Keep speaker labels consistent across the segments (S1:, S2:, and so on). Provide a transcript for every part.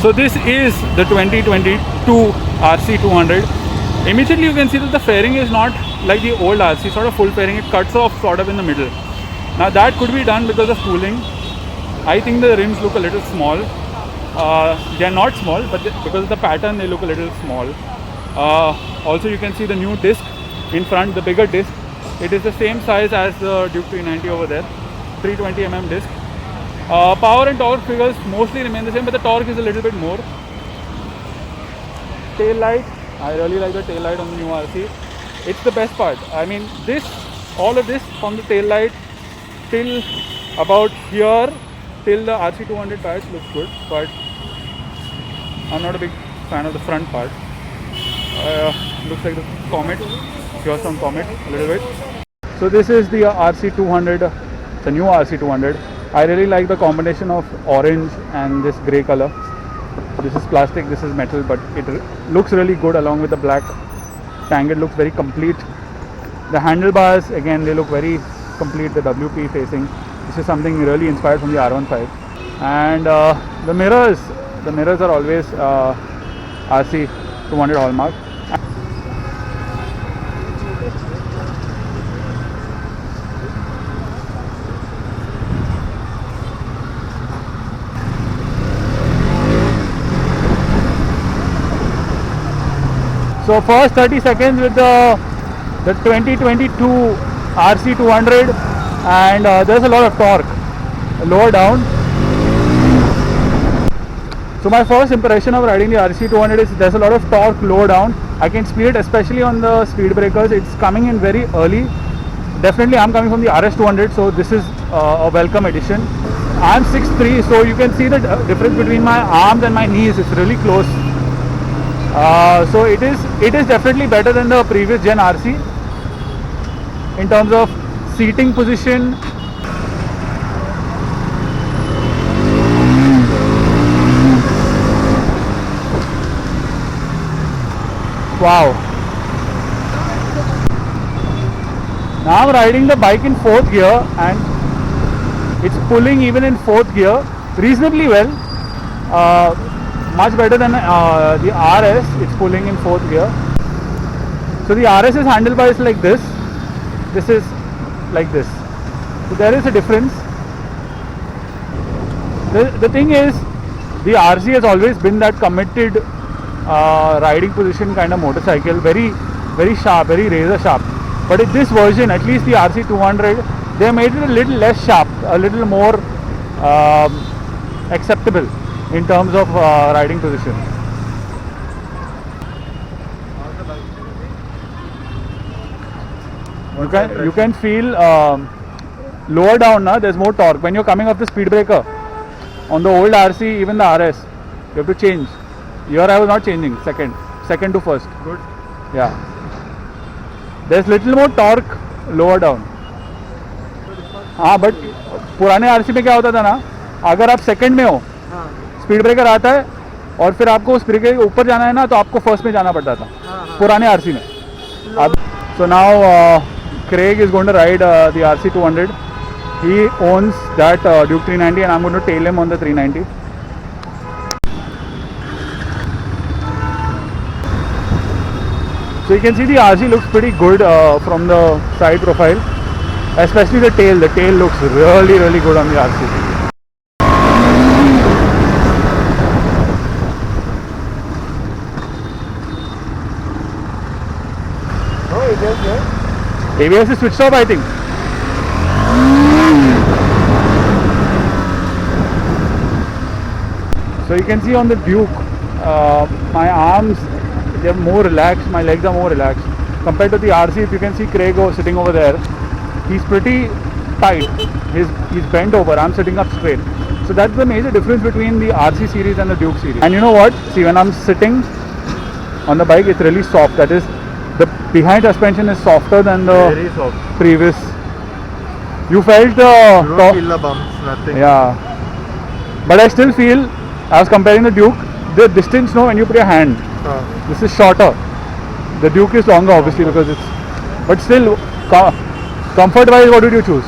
S1: So this is the 2022 RC200. Immediately you can see that the fairing is not like the old RC, sort of full fairing. It cuts off sort of in the middle. Now that could be done because of cooling. I think the rims look a little small. They are not small, but because of the pattern they look a little small. Also you can see the new disc in front, the bigger disc. It is the same size as the Duke 390 over there, 320mm disc. Power and torque figures mostly remain the same, but the torque is a little bit more. Tail light, I really like the tail light on the new RC. It's the best part. I mean, all of this from the tail light till about here, till the RC200 patch looks good, but I'm not a big fan of the front part. Looks like the Comet, pure some Comet a little bit. So this is the RC200, the new RC200. I really like the combination of orange and this grey color. This is plastic, this is metal, but it looks really good along with the black tank. It looks very complete. The handlebars, again, they look very complete, the WP facing. This is something really inspired from the R15. And the mirrors are always RC200 hallmark. So first 30 seconds with the 2022 RC200, and there's a lot of torque lower down. So my first impression of riding the RC200 is there's a lot of torque lower down. I can speed it, especially on the speed breakers. It's coming in very early. Definitely I'm coming from the RS200, so this is a welcome addition. I'm 6'3", so you can see the difference between my arms and my knees. It's really close. So it is definitely better than the previous gen RC in terms of seating position. Wow. Now I'm riding the bike in 4th gear and it's pulling even in 4th gear reasonably well. Much better than the RS. It's pulling in 4th gear. So the RS's handlebar is like this. This is like this. So there is a difference. The thing is, the RC has always been that committed riding position kind of motorcycle. Very, very sharp, very razor sharp. But in this version, at least the RC200, they made it a little less sharp, a little more acceptable in terms of riding position. You can feel lower down now. There's more torque when you're coming off the speed breaker. On the old RC, even the RS, you have to change. Here I was not changing. Second to first.
S2: Good.
S1: Yeah. There's little more torque lower down. हाँ, but पुराने RC में क्या होता था ना, अगर आप second में हो, स्पीड ब्रेकर आता है और फिर आपको उस ब्रेकर के ऊपर जाना है ना, तो आपको फर्स्ट में जाना पड़ता था पुराने RC में. अब so now Craig is going to ride the RC200. He owns that Duke 390 and I'm going to tail him on the 390. So you can see the RC looks pretty good from the side profile, especially the tail. The tail looks really, really good on the RC. ABS is switched off, I think. So you can see on the Duke, my arms, they are more relaxed, my legs are more relaxed. Compared to the RC, if you can see Craig sitting over there, he's pretty tight. He's bent over, I'm sitting up straight. So that's the major difference between the RC series and the Duke series. And you know what? See, when I'm sitting on the bike, it's really soft. That is, the behind suspension is softer than the previous. You felt
S2: you don't feel the bumps, nothing.
S1: Yeah, but I still feel, I was comparing the Duke, the distance, no, when you put your hand, this is shorter. The Duke is longer, obviously, because it's, but still, comfort wise, what did you choose?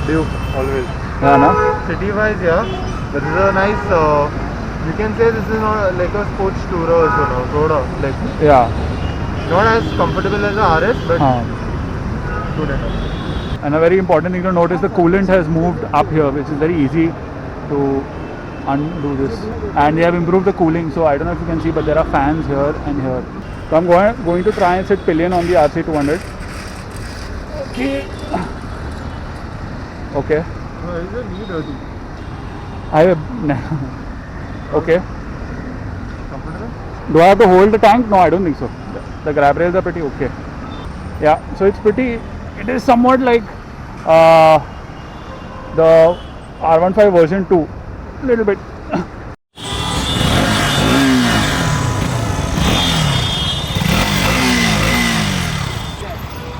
S2: Duke, always.
S1: Yeah, no?
S2: City wise, yeah, there is a nice You can say this is not like a sports tourer also now, sort of. Like,
S1: Yeah.
S2: not as comfortable as a RS, but good enough.
S1: And a very important thing to note is the coolant has moved up here, which is very easy to undo this. And they have improved the cooling, so I don't know if you can see, but there are fans here and here. So I'm going to try and sit pillion on the RC200. Okay. Okay.
S2: No, is it knee dirty?
S1: Okay.
S2: Comfortable?
S1: Do I have to hold the tank? No, I don't think so. The grab rails are pretty okay. Yeah, so it's pretty, it is somewhat like the R15 version 2, a little bit.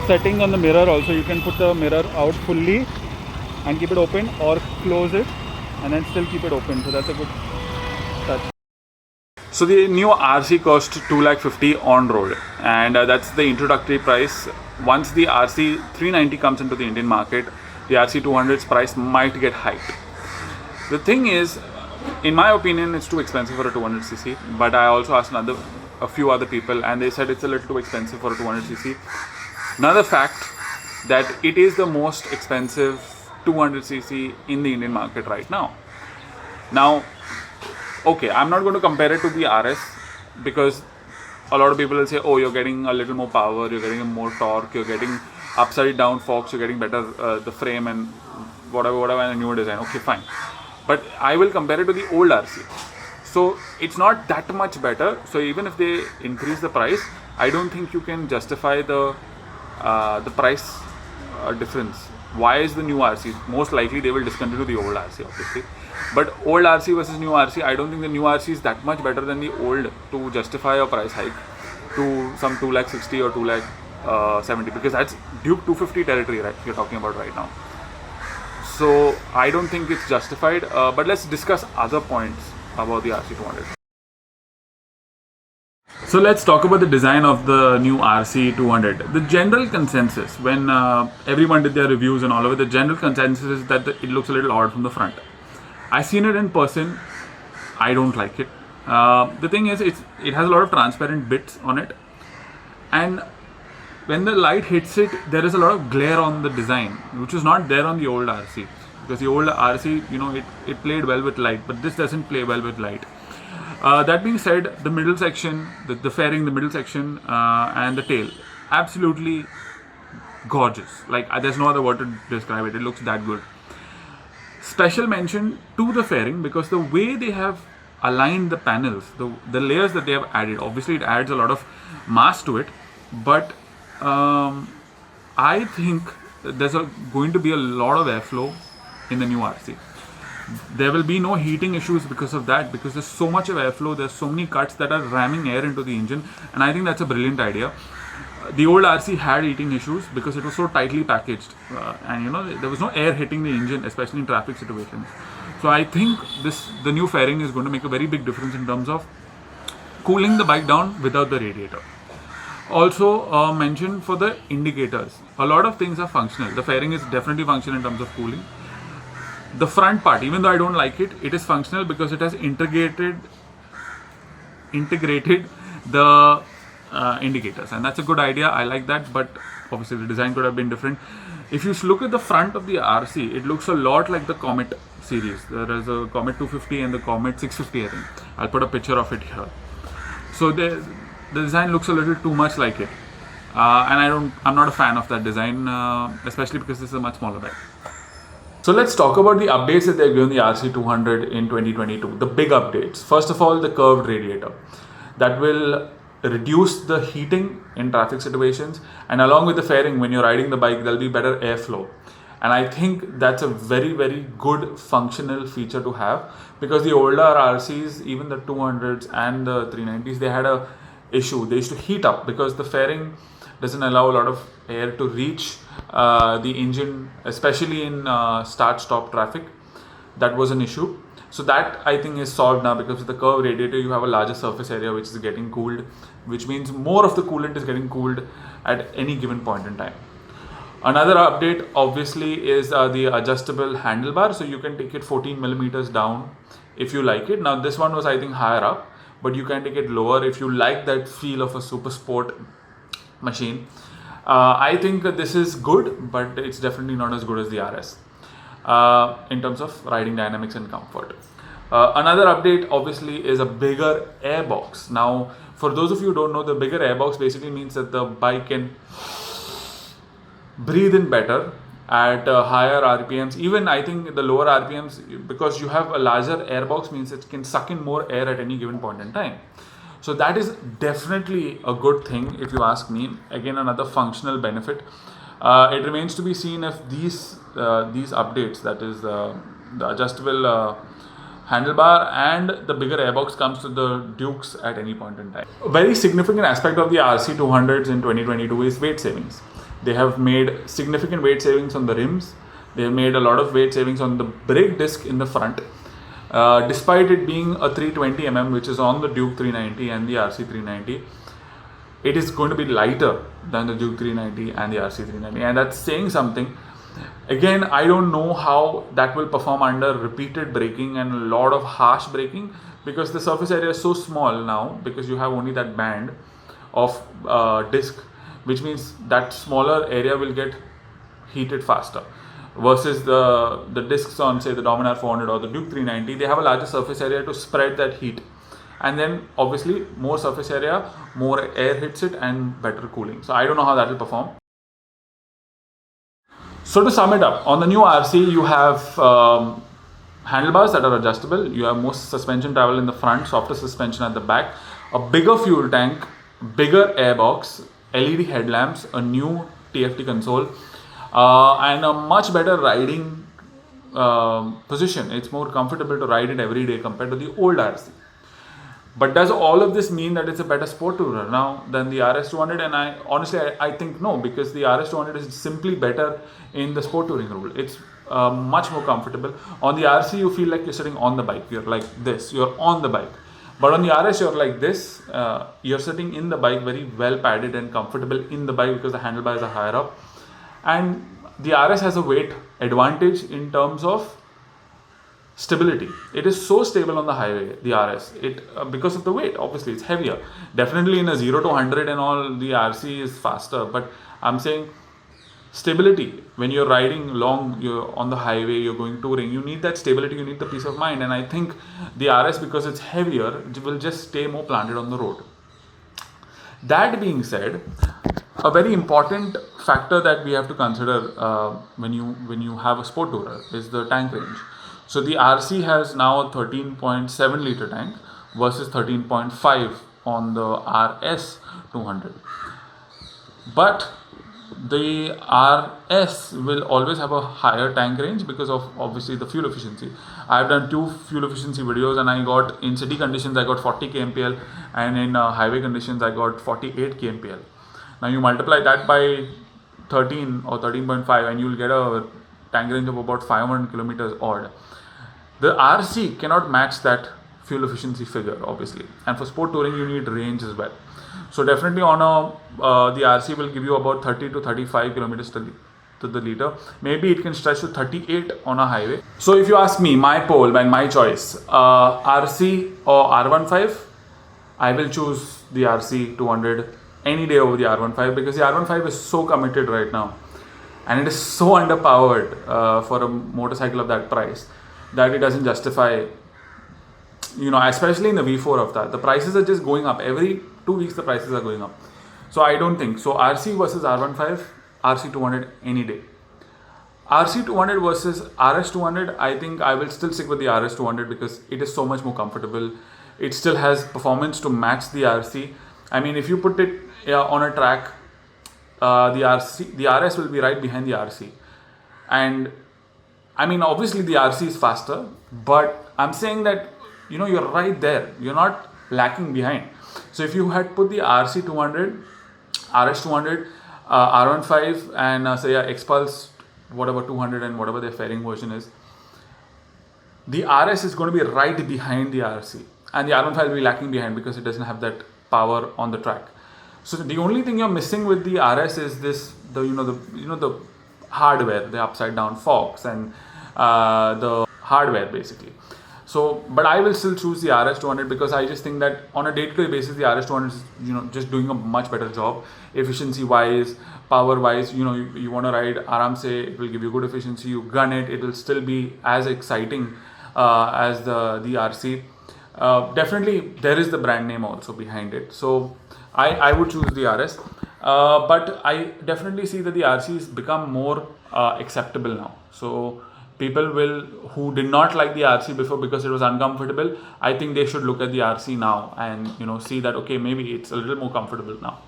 S1: Setting on the mirror also, you can put the mirror out fully and keep it open, or close it and then still keep it open, so that's a good touch. So the new RC cost 2,50,000 on road, and that's the introductory price. Once the RC390 comes into the Indian market, the RC200's price might get hiked. The thing is, in my opinion, it's too expensive for a 200cc, but I also asked a few other people and they said it's a little too expensive for a 200cc. Another fact that it is the most expensive 200cc in the Indian market right now. Now, okay, I'm not going to compare it to the RS, because a lot of people will say, oh, you're getting a little more power, you're getting more torque, you're getting upside down forks, you're getting better the frame and whatever and a newer design. Okay, fine. But I will compare it to the old RC. So it's not that much better. So even if they increase the price, I don't think you can justify the price difference. Why is the new RC? Most likely they will discontinue the old RC, obviously. But old RC versus new RC, I don't think the new RC is that much better than the old to justify a price hike to some 2,60,000 or 2,70,000, because that's Duke 250 territory, right? You're talking about right now. So I don't think it's justified. But let's discuss other points about the RC200. So let's talk about the design of the new RC200. The general consensus, when everyone did their reviews and all of it, the general consensus is that it looks a little odd from the front. I've seen it in person. I don't like it. The thing is, it has a lot of transparent bits on it, and when the light hits it, there is a lot of glare on the design, which is not there on the old RC. Because the old RC, it played well with light, but this doesn't play well with light. That being said, the middle section, the fairing, the middle section, and the tail, absolutely gorgeous. Like, there's no other word to describe it. It looks that good. Special mention to the fairing, because the way they have aligned the panels, the layers that they have added, obviously it adds a lot of mass to it, but I think there's going to be a lot of airflow in the new RC. There will be no heating issues because of that, because there's so much of airflow, there's so many cuts that are ramming air into the engine, and I think that's a brilliant idea. The old RC had heating issues because it was so tightly packaged, and there was no air hitting the engine, especially in traffic situations. So I think the new fairing is going to make a very big difference in terms of cooling the bike down without the radiator. Also mention for the indicators, a lot of things are functional. The fairing is definitely functional in terms of cooling. The front part, even though I don't like it, it is functional because it has integrated the indicators, and that's a good idea. I like that, but obviously the design could have been different. If you look at the front of the RC, it looks a lot like the Comet series. There is a Comet 250 and the Comet 650, I think. I'll put a picture of it here. So the design looks a little too much like it, and I'm not a fan of that design, especially because this is a much smaller bike. So let's talk about the updates that they've given the RC200 in 2022. The big updates. First of all, the curved radiator. That will reduce the heating in traffic situations, and along with the fairing, when you're riding the bike, there'll be better airflow. And I think that's a very, very good functional feature to have, because the older RCs, even the 200s and the 390s, they had a issue. They used to heat up because the fairing doesn't allow a lot of air to reach the engine, especially in start-stop traffic. That was an issue. So that, I think, is solved now, because with the curved radiator you have a larger surface area which is getting cooled, which means more of the coolant is getting cooled at any given point in time. Another update obviously is the adjustable handlebar. So you can take it 14 millimeters down if you like it. Now this one was, I think, higher up, but you can take it lower if you like that feel of a super sport machine. I think this is good, but it's definitely not as good as the RS in terms of riding dynamics and comfort. Another update obviously is a bigger airbox. Now, for those of you who don't know, the bigger airbox basically means that the bike can breathe in better at higher RPMs. Even I think the lower RPMs, because you have a larger airbox, means it can suck in more air at any given point in time. So that is definitely a good thing if you ask me. Again, another functional benefit. It remains to be seen if these updates, that is the adjustable handlebar and the bigger airbox, comes to the Dukes at any point in time. A very significant aspect of the RC200s in 2022 is weight savings. They have made significant weight savings on the rims. They have made a lot of weight savings on the brake disc in the front. Despite it being a 320mm, which is on the Duke 390 and the RC390, it is going to be lighter than the Duke 390 and the RC390, and that's saying something. Again, I don't know how that will perform under repeated braking and a lot of harsh braking, because the surface area is so small now, because you have only that band of disc, which means that smaller area will get heated faster. Versus the discs on, say, the Dominar 400 or the Duke 390, they have a larger surface area to spread that heat. And then obviously more surface area, more air hits it and better cooling. So I don't know how that will perform. So to sum it up, on the new RC you have handlebars that are adjustable, you have more suspension travel in the front, softer suspension at the back, a bigger fuel tank, bigger airbox, LED headlamps, a new TFT console, and a much better riding position. It's more comfortable to ride it every day compared to the old RC. But does all of this mean that it's a better sport tourer now than the RS200? And I think no, because the RS200 is simply better in the sport touring rule. It's much more comfortable. On the RC, you feel like you're sitting on the bike. You're like this, you're on the bike. But on the RS, you're like this. You're sitting in the bike, very well padded and comfortable in the bike, because the handlebars are higher up. And the RS has a weight advantage in terms of stability. It is so stable on the highway, the RS, because of the weight. Obviously it's heavier. Definitely in a 0 to 100 and all, the RC is faster, but I'm saying stability. When you're riding long, you're on the highway, you're going touring, you need that stability, you need the peace of mind. And I think the RS, because it's heavier, will just stay more planted on the road. That being said, a very important factor that we have to consider when you have a sport tourer is the tank range. So the RC has now a 13.7 liter tank versus 13.5 on the RS200. But the RS will always have a higher tank range because of obviously the fuel efficiency. I've done 2 fuel efficiency videos, and I got, in city conditions I got 40 kmpl, and in highway conditions I got 48 kmpl. Now you multiply that by 13 or 13.5 and you will get a tank range of about 500 kilometers odd. The RC cannot match that fuel efficiency figure, obviously, and for sport touring you need range as well. So definitely on the RC will give you about 30 to 35 kilometers to the liter. Maybe it can stretch to 38 on a highway. So if you ask me, my poll and my choice, RC or R15, I will choose the RC200 any day over the R15, because the R15 is so committed right now and it is so underpowered for a motorcycle of that price that it doesn't justify, especially in the V4 of that. The prices are just going up. Every 2 weeks the prices are going up. So I don't think. So RC versus R15, RC200 any day. RC200 versus RS200, I think I will still stick with the RS200 because it is so much more comfortable. It still has performance to match the RC. I mean, if you put it on a track, the RS will be right behind the RC. And I mean, obviously the RC is faster, but I'm saying that, you're right there. You're not lacking behind. So if you had put the RC200, RS200, R15 and say X-Pulse, whatever 200 and whatever their fairing version is, the RS is going to be right behind the RC, and the R15 will be lacking behind because it doesn't have that power on the track. So the only thing you're missing with the RS is the hardware, the upside down forks and the hardware basically. So, but I will still choose the RS200 because I just think that on a day-to-day basis, the RS200 is, just doing a much better job, efficiency-wise, power-wise. You want to ride Aram se, it will give you good efficiency. You gun it, it will still be as exciting as the RC. Definitely, there is the brand name also behind it. So, I would choose the RS. But I definitely see that the RC has become more acceptable now. So people who did not like the RC before because it was uncomfortable, I think they should look at the RC now and see that okay, maybe it's a little more comfortable now.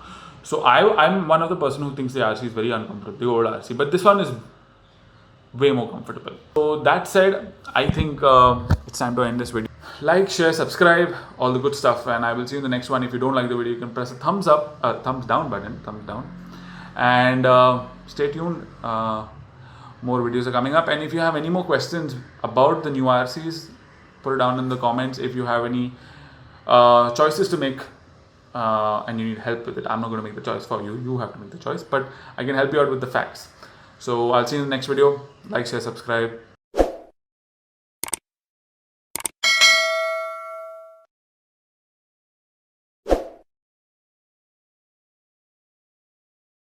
S1: So I'm one of the person who thinks the RC is very uncomfortable, the old RC, but this one is way more comfortable. So that said, I think it's time to end this video. Like, share, subscribe, all the good stuff, and I will see you in the next one. If you don't like the video, you can press a thumbs down button, and stay tuned. More videos are coming up, and if you have any more questions about the new RCs, put it down in the comments. If you have any choices to make and you need help with it, I'm not going to make the choice for you. You have to make the choice, but I can help you out with the facts. So I'll see you in the next video. Like, share, subscribe.